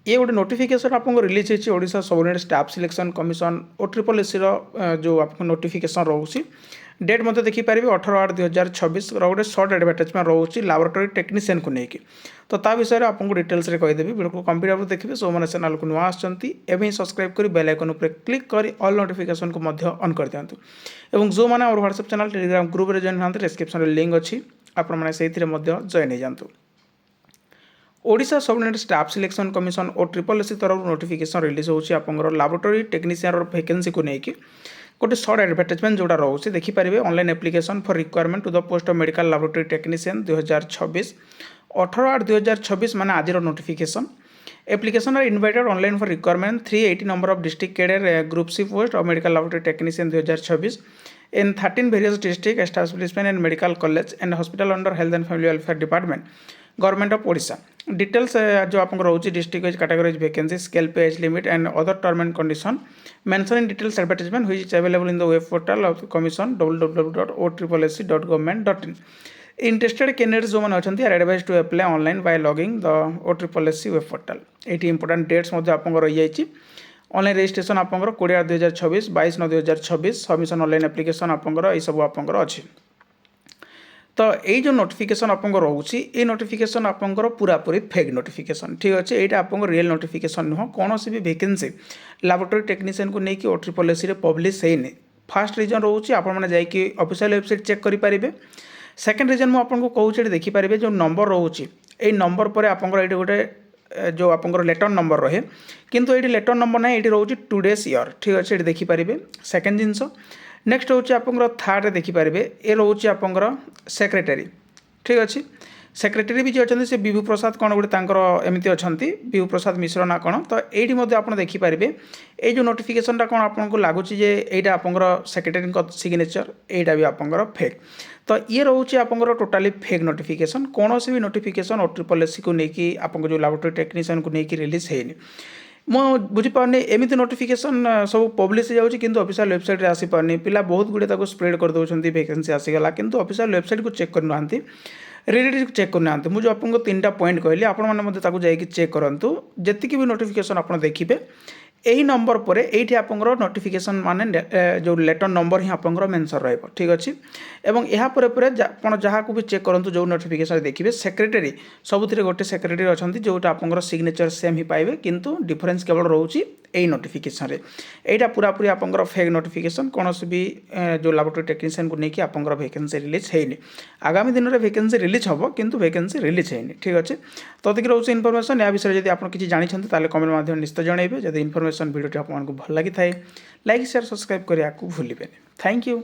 ये गोटे नोटिफिकेशन आपको रिलीज होती Odisha subordinate staff selection commission और ट्रिपल एससी जो आपको नोटिफिकेशन रोचे डेट मत देखिपारे 18/8/2026 गोटे सर्ट एडवर्टाइजमेंट रोचे लैबोरेटरी टेक्नीशियन को लेकिन तो ता विषय में आपको डिटेल्स कहीदेवी वीडियो कंप्लीट देखिए सो मैंने चैनल को नुआ आसमें सब्सक्राइब कर बेल आइकन पर क्लिक कर ऑल नोटिफिकेशन को ऑन कर दिंतु और जो मैंने व्हाट्सएप चैनल टेलीग्राम ग्रुप में जॉइन हाँ डिस्क्रिप्शन में लिंक अच्छी आपने जॉइन हो जातु Odisha subordinate staff selection commission और ट्रिपल एससी तरफ नोटिफिकेशन रिलीज होची आपंकर लैबोरेटरी टेक्नीशियन वैकेंसी को लेकिन गोटे सर्ट एडवर्टाइजमेंट जोड़ा रोचे देखिपारे online application for requirement to the post of medical laboratory technician 2026 18/8/2026 माने आज notification application are invited online for requirement 380 number of district cadre group C post of medical laboratory technician 2026 in 13 various district establishment and medical college and hospital under health and family welfare department government of Odisha details जो आप रोचे district wise categories vacancy scale pay age limit and other term and condition mention in details advertisement which is available in the web portal of commission www.ossc.government.in interested candidates जो मैंने अच्छा are advised to apply online by logging the OSSC web portal ये important dates आप रही online registration आपंकर 20/8/2026 22/9/2026 submission online application आपंकर ये सब आपंकर अच्छी तो ये जो नोटिफिकेशन आपंकर रोचे ये नोटिफिकेशन आपंकर पूरापूरी फेक नोटिफिकेशन ठीक अच्छे यहाँ आपंकर रियल नोटिफिकेशन नुह कौन भी वैकेंसी लैबोरेटरी टेक्नीशियन को लेकिन OSSC रे पब्लिश होनी फास्ट रीजन रोचे आपने जाकि ऑफिशियल वेबसाइट चेक करेंगे सेकेंड रीजन मुझे कहूँ देखिपारे जो नंबर रोचे ये नंबर पर आपंकर ये गोटे जो आपंकर लेटर नंबर रहे किंतु ये लेटर नंबर ना ये रोचे टुडेज ईयर ठीक अच्छे ये देखिपारे सेकेंड जिनस नेक्स्ट हूँ आपंकर थर्ड देखिपारे ये रोचे आपंकर सेक्रेटरी ठीक अच्छे सेक्रेटरी भी जी अच्छा से विभू प्रसाद कौन गोटे एमती अच्छा विभू प्रसाद मिश्र ना कौन तो ये आप देखिपारे ये जो नोटिफिकेशनटा कौन आपको लगुच यहाँ आपंकर सेक्रेटरी सिग्नेचर यहाँ भी आपंकर फेक तो ये रोचे आपंकर टोटाली फेक नोटिफिकेशन कौन भी नोटिफिकेशन OSSC को लेकिन आपको जो लैबोरेटरी टेक्नीशियन को लेकिन रिलीज होनी मुझे बुझीपारे एमती नोटिफिकेशन सब पब्लिश हो जाऊँगी किंतु ऑफिशियल वेबसाइट रे आसी पारनी पिला बहुत गुड़े स्प्रेड कर दौरान वैकेंसी आसीगला किंतु ऑफिशियल वेबसाइट को चेक करना रिलेटिव चेक करना मुझे आपको 3टा पॉइंट कहली आपको जाकि चेक करूँ जी भी नोटिफिकेशन आप देखिए यही नंबर पर ये आपंकर नोटिफिकेशन माने जो लेटर नंबर ही आपंकर मेंशन रहिबो ठीक अच्छे एवं यहाँ पर आप जहाँ को भी चेक करूँ जो नोटिफिकेशन देखिए सेक्रेटरी सबुथ गोटे सेक्रेटरी अच्छा जोटा आपंकर सिग्नेचर सेम ही पाइबे किंतु डिफरेंस केवल रोचे यही नोटिफिकेशन रे यहाँ पूरापूरी आपंकर फेक नोटिफिकेशन कौन भी जो लैबोरेटरी टेक्नीशियन को लेकिन आपंकर वैकेंसी रिलीज होनी आगामी दिन में वैकेंसी रिलीज हम किंतु वैकेंसी रिलीज होनी ठीक अच्छे तो अधिक रोचे इनफर्मेशन या विषय जब आप किसी जानते हैं कमेंट माध्यम निश्चित जनइबे जब इनफर्मेशन वीडियो आपको भल लगी था लाइक शेयर सब्सक्राइब करने को भूलें थैंक यू।